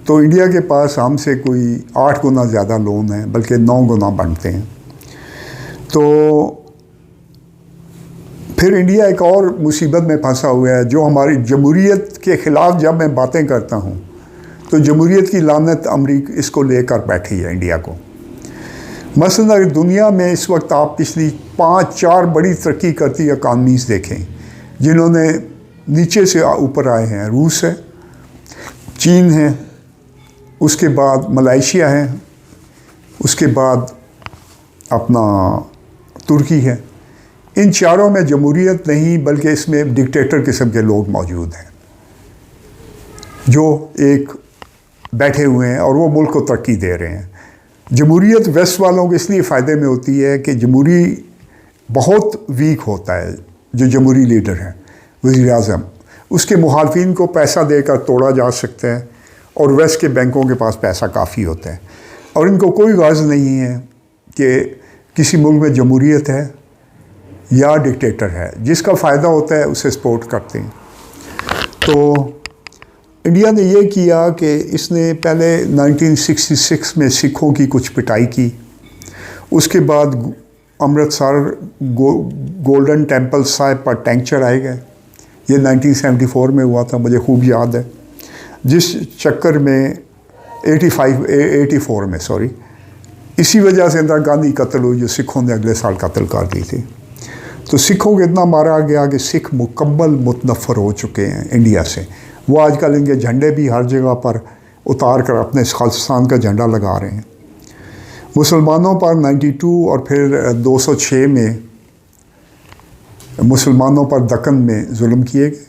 S1: तो इंडिया के पास हमसे कोई 8 गुना ज़्यादा लोन है, बल्कि 9 गुना बनते हैं। तो फिर इंडिया एक और मुसीबत में फंसा हुआ है जो हमारी जमहूरियत के ख़िलाफ़ जब मैं बातें करता हूँ तो जमहूरियत की लानत अमरीका इसको लेकर बैठी है इंडिया को। मसलन अगर दुनिया में इस वक्त आप पिछली 5-4 बड़ी तरक्की करती इकानमीज़ देखें जिन्होंने नीचे से ऊपर आए हैं, रूस है, चीन है, उसके बाद मलेशिया है, उसके बाद अपना तुर्की है। इन चारों में जमहूरियत नहीं बल्कि इसमें डिक्टेटर किस्म के लोग मौजूद हैं जो एक बैठे हुए हैं और वो मुल्क को तरक्की दे रहे हैं। जमहूरियत वेस्ट वालों को इसलिए फ़ायदे में होती है कि जमहूरी बहुत वीक होता है। जो जमहूरी लीडर है वज़ीर-ए-आज़म, उसके मुखालफिन को पैसा देकर तोड़ा जा सकता है और वेस्ट के बैंकों के पास पैसा काफ़ी होता है और इनको कोई गर्ज नहीं है कि किसी मुल्क में जमहूरियत है या डिक्टेटर है। जिसका फ़ायदा होता है उसे सपोर्ट करते हैं। तो इंडिया ने ये किया कि इसने पहले 1966 में सिखों की कुछ पिटाई की, उसके बाद अमृतसर गोल्डन टेम्पल साहिब पर टैंक चढ़ाए गए। ये 1974 में हुआ था, मुझे खूब याद है, जिस चक्कर में 84 में इसी वजह से इंदिरा गांधी कत्ल हुई, जो सिखों ने अगले साल कत्ल कर दी थी। तो सिखों को इतना मारा गया कि सिख मुकम्मल मुतनफ़र हो चुके हैं इंडिया से। वो आजकल इनके झंडे भी हर जगह पर उतार कर अपने खालिस्तान का झंडा लगा रहे हैं। मुसलमानों पर 92 और फिर 206 में मुसलमानों पर दक्कन में जुल्म किए गए,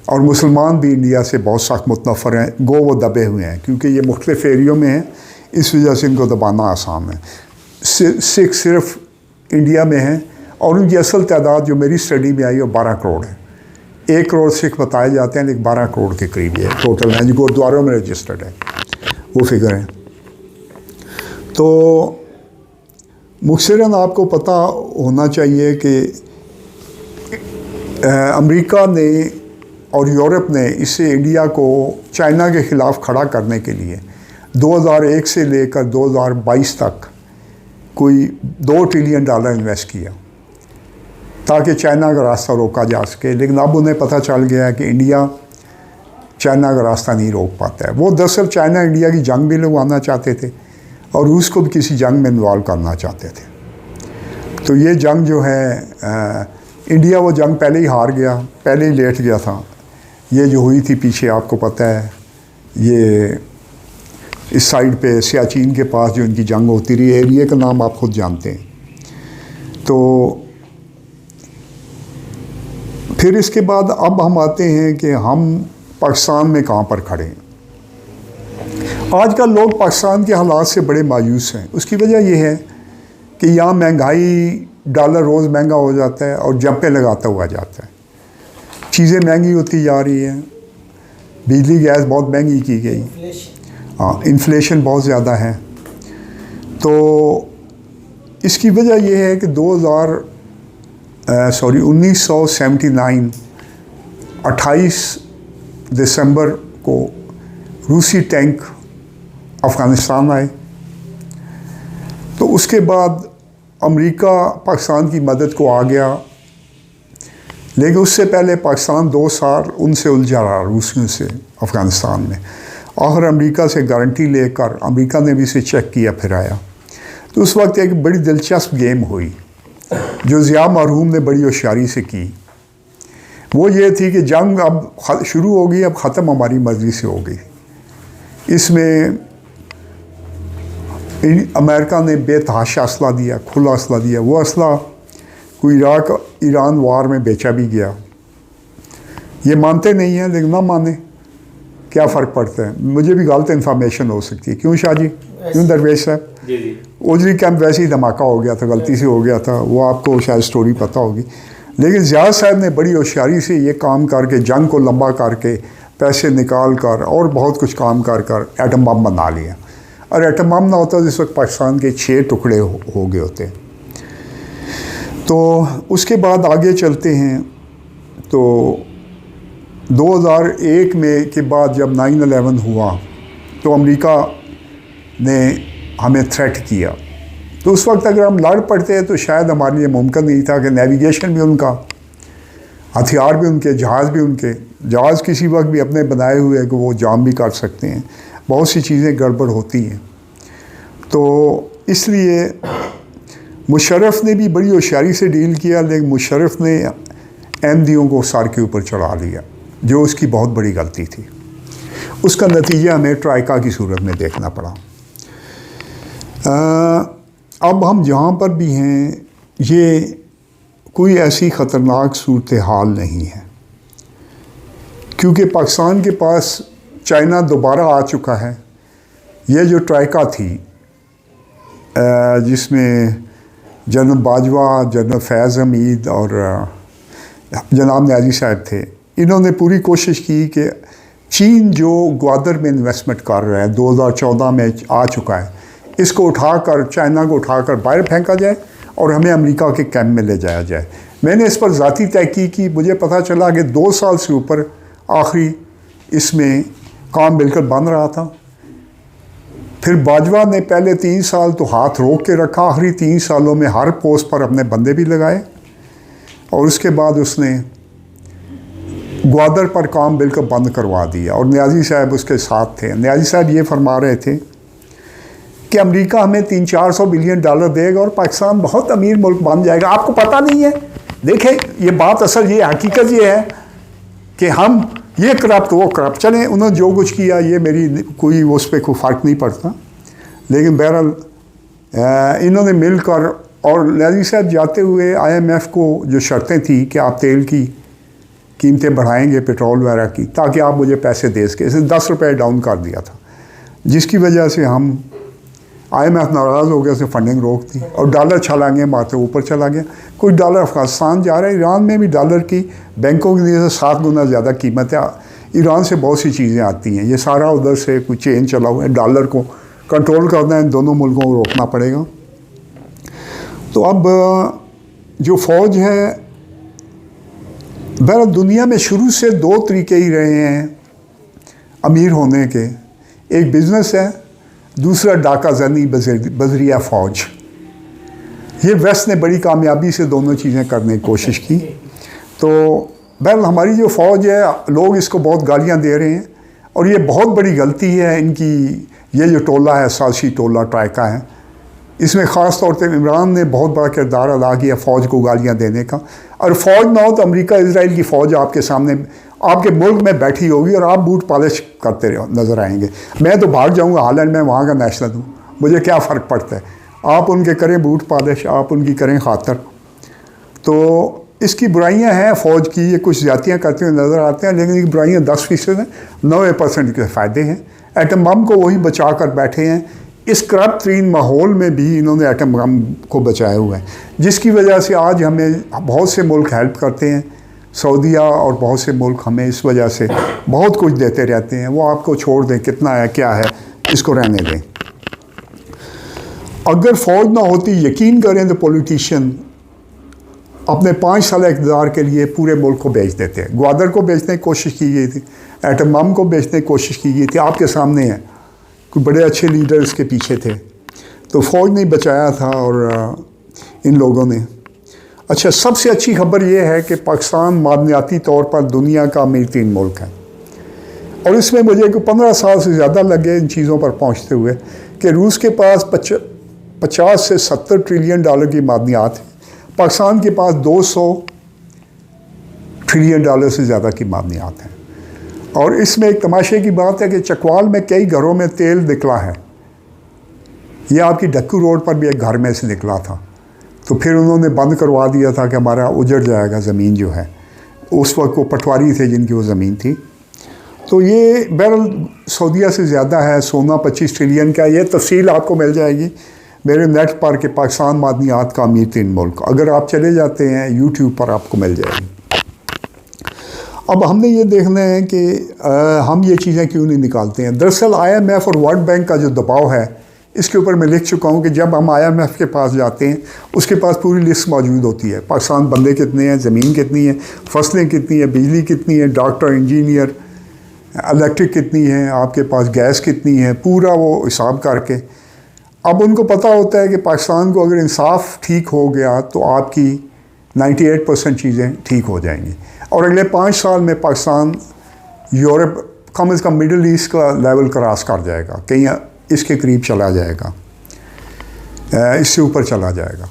S1: और मुसलमान भी इंडिया से बहुत सख्त मुतनफ़र हैं। गो वो दबे हुए हैं क्योंकि ये मुख्तलिफ़ एरियों में हैं, इस वजह से इनको दबाना आसान है। सिख सिर्फ इंडिया में हैं और उनकी असल तादाद जो मेरी स्टडी में आई वो 12 करोड़ है। 1 करोड़ सिख बताए जाते हैं, लेकिन 12 करोड़ के करीब है टोटल है जो गुरुद्वारों में रजिस्टर्ड है, वो फिगर है। तो मुख्तसरन आपको पता होना चाहिए कि अमेरिका ने और यूरोप ने इससे इंडिया को चाइना के ख़िलाफ़ खड़ा करने के लिए 2001 से लेकर 2022 तक कोई $2 ट्रिलियन इन्वेस्ट किया ताकि चाइना का रास्ता रोका जा सके। लेकिन अब उन्हें पता चल गया है कि इंडिया चाइना का रास्ता नहीं रोक पाता है। वो दरअसल चाइना इंडिया की जंग भी लगवाना चाहते थे और रूस को भी किसी जंग में इन्वॉल्व करना चाहते थे। तो ये जंग जो है इंडिया वो जंग पहले ही हार गया, पहले ही लेट गया था। ये जो हुई थी पीछे आपको पता है, ये इस साइड पे सियाचिन के पास जो इनकी जंग होती रही, एरिया का नाम आप खुद जानते हैं। तो फिर इसके बाद अब हम आते हैं कि हम पाकिस्तान में कहाँ पर खड़े हैं। आजकल लोग पाकिस्तान के हालात से बड़े मायूस हैं। उसकी वजह यह है कि यहाँ महंगाई, डॉलर रोज़ महंगा हो जाता है और जंपे लगाता हुआ जाता है। चीज़ें महंगी होती जा रही हैं, बिजली गैस बहुत महंगी की गई, हाँ इन्फ्लेशन बहुत ज़्यादा है। तो इसकी वजह यह है कि 1979 28 दिसंबर को रूसी टैंक अफ़गानिस्तान आए। तो उसके बाद अमेरिका पाकिस्तान की मदद को आ गया, लेकिन उससे पहले पाकिस्तान 2 साल उनसे उलझा रहा रूसियों से अफ़गानिस्तान में। आखिर अमेरिका से गारंटी लेकर अमेरिका ने भी इसे चेक किया, फिर आया। तो उस वक्त एक बड़ी दिलचस्प गेम हुई जो ज़िया मरहूम ने बड़ी होशियारी से की। वो ये थी कि जंग अब शुरू हो गई, अब ख़त्म हमारी मर्ज़ी से हो गई। इसमें अमेरिका ने बेतहाशा असला दिया, खुला असला दिया। वो असला कोई इराक ईरान वार में बेचा भी गया। ये मानते नहीं हैं, लेकिन ना माने क्या फ़र्क पड़ता है। मुझे भी गलत इन्फॉर्मेशन हो सकती है। क्यों शाह जी, क्यों दरवेश साहब? ओजरी कैंप वैसे ही धमाका हो गया था, गलती से हो गया था, वो आपको शायद स्टोरी पता होगी। लेकिन ज़िया साहब ने बड़ी होशियारी से ये काम करके, जंग को लंबा करके, पैसे निकाल कर और बहुत कुछ काम कर कर एटम बम बना लिया। और एटम बम ना होता तो इस वक्त पाकिस्तान के 6 टुकड़े हो गए होते। तो उसके बाद आगे चलते हैं। तो 2001 में के बाद जब 9/11 हुआ तो अमेरिका ने हमें थ्रेट किया। तो उस वक्त अगर हम लड़ पड़ते तो शायद हमारे लिए मुमकिन नहीं था कि नेविगेशन भी उनका, हथियार भी उनके, जहाज़ भी उनके। जहाज़ किसी वक्त भी अपने बनाए हुए कि वो जाम भी कर सकते हैं, बहुत सी चीज़ें गड़बड़ होती हैं। तो इसलिए मुशर्रफ ने भी बड़ी होशियारी से डील किया, लेकिन मुशर्रफ ने अहमदियों को सर के ऊपर चढ़ा लिया, जो उसकी बहुत बड़ी गलती थी। उसका नतीजा हमें ट्राइका की सूरत में देखना पड़ा। अब हम जहाँ पर भी हैं, ये कोई ऐसी ख़तरनाक सूरत हाल नहीं है, क्योंकि पाकिस्तान के पास चाइना दोबारा आ चुका है। ये जो ट्राइका थी, जिसमें जनरल बाजवा, जनरल फैज़ हमीद और जनाब न्याजी साहब थे, इन्होंने पूरी कोशिश की कि चीन जो ग्वादर में इन्वेस्टमेंट कर रहा है, 2014 में आ चुका है, इसको उठाकर, चाइना को उठाकर बाहर फेंका जाए और हमें अमेरिका के कैंप में ले जाया जाए। मैंने इस पर ज़ाती तहकीक की, मुझे पता चला कि 2 साल से ऊपर आखिरी इसमें काम बिल्कुल बन रहा था। फिर बाजवा ने पहले 3 साल तो हाथ रोक के रखा, आखिरी 3 सालों में हर पोस्ट पर अपने बंदे भी लगाए, और उसके बाद उसने ग्वादर पर काम बिल्कुल बंद करवा दिया। और न्याजी साहब उसके साथ थे। न्याजी साहब ये फरमा रहे थे कि अमेरिका हमें 300-400 बिलियन डॉलर देगा और पाकिस्तान बहुत अमीर मुल्क बन जाएगा। आपको पता नहीं है। देखें, ये बात असल ये हकीकत ये है कि हम ये करप्ट वो करप्ट, चलें उन्होंने जो कुछ किया ये मेरी कोई उस पर कोई फ़र्क नहीं पड़ता, लेकिन बहरहाल इन्होंने मिलकर और न्याजी साहब जाते हुए IMF को जो शर्तें थी कि आप तेल की कीमतें बढ़ाएंगे पेट्रोल वगैरह की ताकि आप मुझे पैसे दे सके, इसे 10 रुपये डाउन कर दिया था, जिसकी वजह से हम IMF नाराज़ हो गया, उसने फंडिंग रोक दी और डॉलर छलांगे मारते ऊपर चला गया। कुछ डॉलर अफगानिस्तान जा रहा है। ईरान में भी डॉलर की बैंकों की वजह से 7 गुना ज़्यादा कीमत है। ईरान से बहुत सी चीज़ें आती हैं, ये सारा उधर से कुछ चेन चला हुआ है। डॉलर को कंट्रोल करना है, दोनों मुल्कों को रोकना पड़ेगा। तो अब जो फ़ौज है, बहरहाल दुनिया में शुरू से 2 तरीके ही रहे हैं अमीर होने के, एक बिज़नेस है, दूसरा डाका जनी बजरिया फ़ौज। ये वेस्ट ने बड़ी कामयाबी से दोनों चीज़ें करने की कोशिश की। तो बहरहाल हमारी जो फ़ौज है, लोग इसको बहुत गालियां दे रहे हैं और ये बहुत बड़ी गलती है इनकी। ये जो टोला है, सासी टोला ट्राइका है, इसमें ख़ास तौर पे इमरान ने बहुत बड़ा किरदार अदा किया फ़ौज को गालियां देने का। और फ़ौज ना हो तो अमेरिका इसराइल की फ़ौज आपके सामने आपके मुल्क में बैठी होगी और आप बूट पॉलिश करते नज़र आएंगे। मैं तो भाग जाऊंगा हालैंड में, वहाँ का नेशनल हूँ, मुझे क्या फ़र्क पड़ता है। आप उनके करें बूट पॉलिश, आप उनकी करें खातर। तो इसकी बुराइयां हैं फ़ौज की, ये कुछ ज़्यादतियाँ करते हुए नज़र आते हैं, लेकिन ये बुराइयाँ 10% हैं, 90% के फ़ायदे हैं। एटम बम को वही बचा कर बैठे हैं। इस करप्ट तरीन माहौल में भी इन्होंने एटम बम को बचाया हुआ है, जिसकी वजह से आज हमें बहुत से मुल्क हेल्प करते हैं। सऊदीया और बहुत से मुल्क हमें इस वजह से बहुत कुछ देते रहते हैं। वो आपको छोड़ दें, कितना है क्या है, इसको रहने दें। अगर फ़ौज ना होती, यकीन करें तो पॉलिटिशियन अपने 5 साल इक़्तिदार के लिए पूरे मुल्क को बेच देते हैं। ग्वादर को बेचने की कोशिश की गई थी, एटम बम को बेचने की कोशिश की गई थी, आपके सामने है। कुछ बड़े अच्छे लीडर इसके पीछे थे, तो फ़ौज ने बचाया था और इन लोगों ने। अच्छा, सबसे अच्छी खबर ये है कि पाकिस्तान मादनियाती तौर पर दुनिया का अमीर 3 मुल्क है और इसमें मुझे 15 साल से ज़्यादा लगे इन चीज़ों पर पहुँचते हुए कि रूस के पास 50 से 70 ट्रिलियन डॉलर की मादनियात है, पाकिस्तान के पास 200 ट्रिलियन डॉलर से ज़्यादा की मादनियात हैं। और इसमें एक तमाशे की बात है कि चकवाल में कई घरों में तेल निकला है। यह आपकी डक्कू रोड पर भी एक घर में से निकला था, तो फिर उन्होंने बंद करवा दिया था कि हमारा उजड़ जाएगा ज़मीन जो है। उस वक्त वो पटवारी थे जिनकी वो ज़मीन थी। तो ये बहरहाल सऊदीया से ज़्यादा है, सोना 25 ट्रिलियन का। ये तफसील आपको मिल जाएगी मेरे नेट पर कि पाकिस्तान मादनियात का अमीर 3 मुल्क, अगर आप चले जाते हैं यूट्यूब पर आपको मिल जाएगी। अब हमने ये देखना है कि हम ये चीज़ें क्यों नहीं निकालते हैं। दरअसल IMF और वर्ल्ड बैंक का जो दबाव है, इसके ऊपर मैं लिख चुका हूँ कि जब हम IMF के पास जाते हैं, उसके पास पूरी लिस्ट मौजूद होती है। पाकिस्तान बंदे कितने हैं, ज़मीन कितनी है, फसलें कितनी है, बिजली कितनी है, डॉक्टर, इंजीनियर, इलेक्ट्रिक कितनी है, आपके पास गैस कितनी है, पूरा वो हिसाब करके। अब उनको पता होता है कि पाकिस्तान को अगर इंसाफ ठीक हो गया तो आपकी 98% चीज़ें ठीक हो जाएंगी और अगले 5 साल में पाकिस्तान यूरोप, कम से कम मिडल ईस्ट का लेवल क्रॉस कर जाएगा, कहीं इसके करीब चला जाएगा, इससे ऊपर चला जाएगा।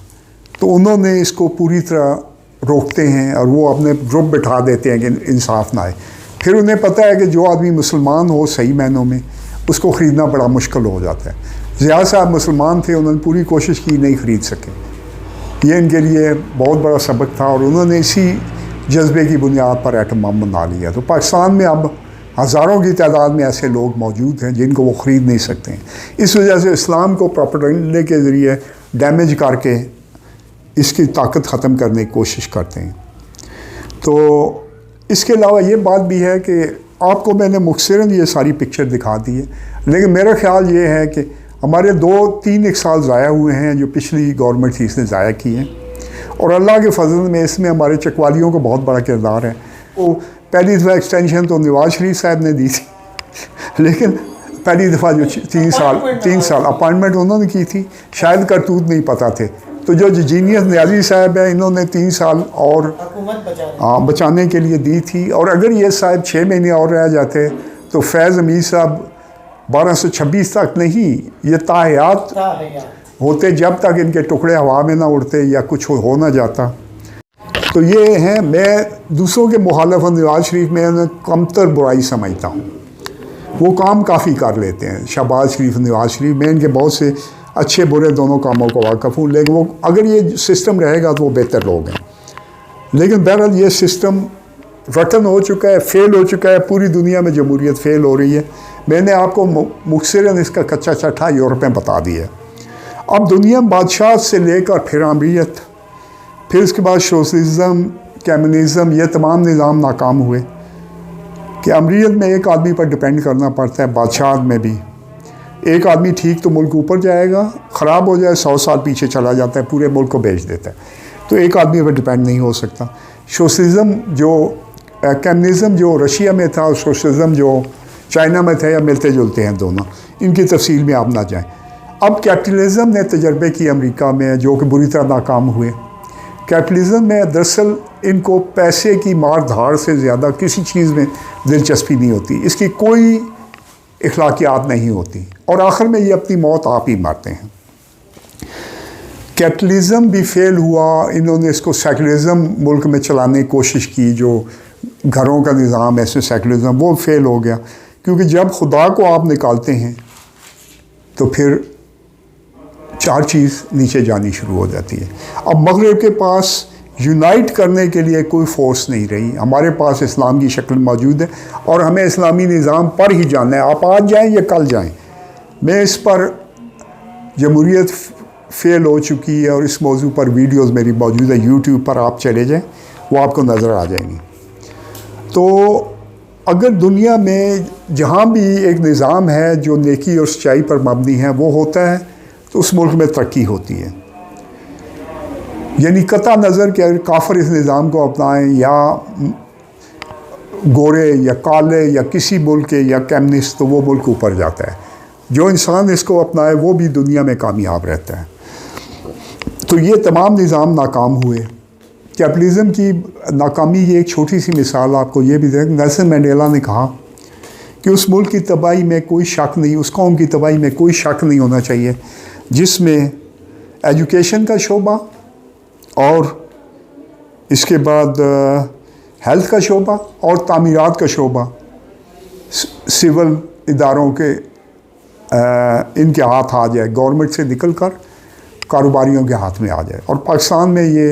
S1: तो उन्होंने इसको पूरी तरह रोकते हैं और वो अपने ग्रुप बिठा देते हैं कि इंसाफ ना आए। फिर उन्हें पता है कि जो आदमी मुसलमान हो सही मायनों में, उसको ख़रीदना बड़ा मुश्किल हो जाता है। ज़िया साहब मुसलमान थे, उन्होंने पूरी कोशिश की, नहीं ख़रीद सके। ये इनके लिए बहुत बड़ा सबक था और उन्होंने इसी जज्बे की बुनियाद पर एटम बम बना लिया। तो पाकिस्तान में अब हज़ारों की तादाद में ऐसे लोग मौजूद हैं जिनको वो ख़रीद नहीं सकते हैं। इस वजह से इस्लाम को प्रोपेगेंडा के ज़रिए डैमेज करके इसकी ताकत ख़त्म करने की कोशिश करते हैं। तो इसके अलावा ये बात भी है कि आपको मैंने मुख्तसरन ये सारी पिक्चर दिखा दी है, लेकिन मेरा ख्याल ये है कि हमारे 2-3 साल ज़ाया हुए हैं जो पिछली गवर्नमेंट थी इसने ज़ाया किए हैं और अल्लाह के फजल में इसमें हमारे चकवालियों को बहुत बड़ा किरदार है। वो पहली दफ़ा एक्सटेंशन तो नवाज शरीफ साहब ने दी थी, लेकिन पहली दफ़ा जो 3 साल अपॉइंटमेंट उन्होंने की थी, शायद करतूत नहीं पता थे। तो जो जीनियस न्याजी साहब है, इन्होंने 3 साल और बचाने के लिए दी थी। और अगर ये साहब 6 महीने और रह जाते तो फैज़ अमीर साहब 1226 तक नहीं, ये ताहयात होते जब तक इनके टुकड़े हवा में ना उड़ते या कुछ हो ना जाता। तो ये हैं, मैं दूसरों के मुखालिफ नवाज शरीफ में उन्हें कमतर बुराई समझता हूँ। वो काम काफ़ी कर लेते हैं, शहबाज शरीफ, नवाज शरीफ, मैं इनके बहुत से अच्छे बुरे दोनों कामों को वाक़फ़ हूँ, लेकिन वो अगर ये सिस्टम रहेगा तो वो बेहतर लोग हैं। लेकिन बहरहाल ये सिस्टम रटन हो चुका है, फेल हो चुका है, पूरी दुनिया में जमहूरियत फेल हो रही है। मैंने आपको मुख्तसरन इसका कच्चा चट्टा यूरोप में बता दिया। अब दुनिया में बादशाह से लेकर फिर अमरीत, फिर उसके बाद सोशलिज़म, कम्युनिज़म, ये तमाम निज़ाम नाकाम हुए कि अमरीत में एक आदमी पर डिपेंड करना पड़ता है, बादशाह में भी। एक आदमी ठीक तो मुल्क ऊपर जाएगा, ख़राब हो जाए 100 साल पीछे चला जाता है, पूरे मुल्क को बेच देता है। तो एक आदमी पर डिपेंड नहीं हो सकता। सोशलिज़म जो कम्युनिज़म जो रशिया में था और सोशलिज़म जो चाइना में था, या मिलते जुलते हैं दोनों, इनकी तफसील में आप ना जाएं। अब कैपिटलिज़म ने तजर्बे किए अमेरिका में, जो कि बुरी तरह नाकाम हुए। कैपिटलिज़म में दरअसल इनको पैसे की मार धाड़ से ज़्यादा किसी चीज़ में दिलचस्पी नहीं होती, इसकी कोई इखलाकियात नहीं होती, और आखिर में ये अपनी मौत आप ही मारते हैं। कैपिटलिज़म भी फेल हुआ, इन्होंने इसको सेकुलरिज़म मुल्क में चलाने की कोशिश की, जो घरों का निज़ाम ऐसे सेकुलरिज़म, वो फेल हो गया। क्योंकि जब खुदा को आप निकालते हैं तो फिर चार चीज़ नीचे जानी शुरू हो जाती है। अब मगरिब के पास यूनाइट करने के लिए कोई फोर्स नहीं रही। हमारे पास इस्लाम की शक्ल मौजूद है और हमें इस्लामी निज़ाम पर ही जाना है, आप आज जाएं या कल जाएं। मैं इस पर जमहूरियत फेल हो चुकी है और इस मौजू पर वीडियोस मेरी मौजूद है यूट्यूब पर, आप चले जाएं, वो आपको नज़र आ जाएंगी। तो अगर दुनिया में जहाँ भी एक निज़ाम है जो नेकी और सच्चाई पर मबनी है वो होता है, तो उस मुल्क में तरक्की होती है। यानी कता नज़र कि अगर काफिर इस निज़ाम को अपनाएं, या गोरे या काले या किसी मुल्क के या कम्युनिस्ट, तो वो मुल्क ऊपर जाता है। जो इंसान इसको अपनाए वो भी दुनिया में कामयाब रहता है। तो ये तमाम निज़ाम नाकाम हुए। कैपिटलिज़म की नाकामी की एक छोटी सी मिसाल आपको ये भी दें, नेल्सन मंडेला ने कहा कि उस मुल्क की तबाही में कोई शक नहीं, उस कौम की तबाही में कोई शक नहीं होना चाहिए जिसमें एजुकेशन का शोबा और इसके बाद हेल्थ का शोबा और तामीरात का शोबा सिविल इदारों के इनके हाथ आ जाए, गवर्नमेंट से निकल कर कारोबारियों के हाथ में आ जाए। और पाकिस्तान में ये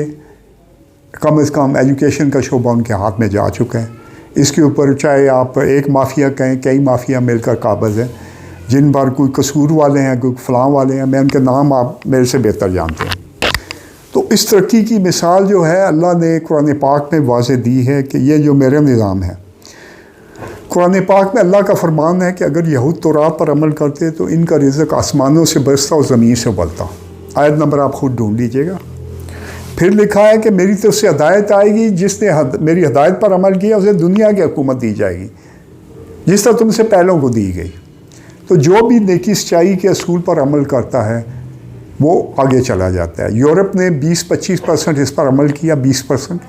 S1: कम से कम एजुकेशन का शोबा उनके हाथ में जा चुका है। इसके ऊपर चाहे आप एक माफिया कहें, कई माफिया मिलकर काबज़ हैं, जिन पर कोई कसूर वाले हैं, कोई फलां वाले हैं, मैं उनके नाम आप मेरे से बेहतर जानते हैं। तो इस तरक्की की मिसाल जो है अल्लाह ने कुरान पाक में वाज़े दी है कि ये जो मेरा निज़ाम है, कुरान पाक में अल्लाह का फरमान है कि अगर यहूद तौरात पर अमल करते तो इनका रिज़्क़ आसमानों से बरसता और ज़मीन से उबलता। आयत नंबर आप ख़ुद ढूंढ लीजिएगा। फिर लिखा है कि मेरी तरफ से हदायत आएगी, जिसने मेरी हदायत पर अमल किया उसे दुनिया की हुकूमत दी जाएगी जिस तरह तुमसे पहलों को दी गई। तो जो भी नेकी सच्चाई के असूल पर अमल करता है वो आगे चला जाता है। यूरोप ने 20-25% इस पर अमल किया, 20%,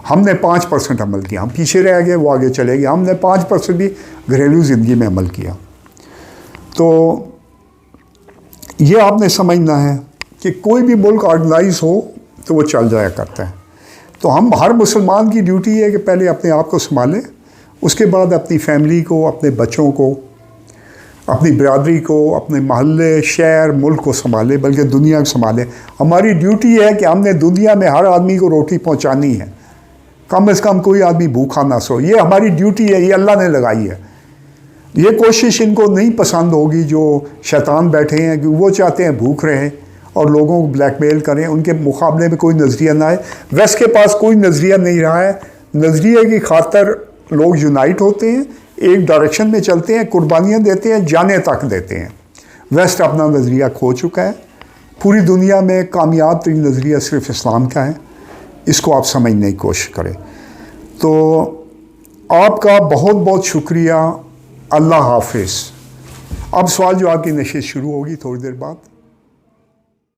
S1: हमने 5% अमल किया, हम पीछे रह गए, वो आगे चले गए। हमने 5% भी घरेलू ज़िंदगी में अमल किया। तो ये आपने समझना है कि कोई भी मुल्क ऑर्गेनाइज हो तो वो चल जाया करता है। तो हम हर मुसलमान की ड्यूटी है कि पहले अपने आप को संभालें, उसके बाद अपनी फैमिली को, अपने बच्चों को, अपनी बरादरी को, अपने महल्ले, शहर, मुल्क को संभाले, बल्कि दुनिया को संभाले। हमारी ड्यूटी है कि हमने दुनिया में हर आदमी को रोटी पहुंचानी है, कम से कम कोई आदमी भूखा ना सो। ये हमारी ड्यूटी है, ये अल्लाह ने लगाई है। ये कोशिश इनको नहीं पसंद होगी जो शैतान बैठे हैं, कि वो चाहते हैं भूख रहे और लोगों को ब्लैकमेल करें, उनके मुकाबले में कोई नज़रिया ना आए। वेस्ट के पास कोई नज़रिया नहीं रहा है। नज़रिए की खातर लोग यूनाइट होते हैं, एक डायरेक्शन में चलते हैं, कुर्बानियाँ देते हैं, जाने तक देते हैं। वेस्ट अपना नज़रिया खो चुका है। पूरी दुनिया में कामयाब तरीन नज़रिया सिर्फ इस्लाम का है। इसको आप समझने की कोशिश करें। तो आपका बहुत बहुत शुक्रिया। अल्लाह हाफिज़। अब सवाल जवाब की नशिश शुरू होगी थोड़ी देर बाद।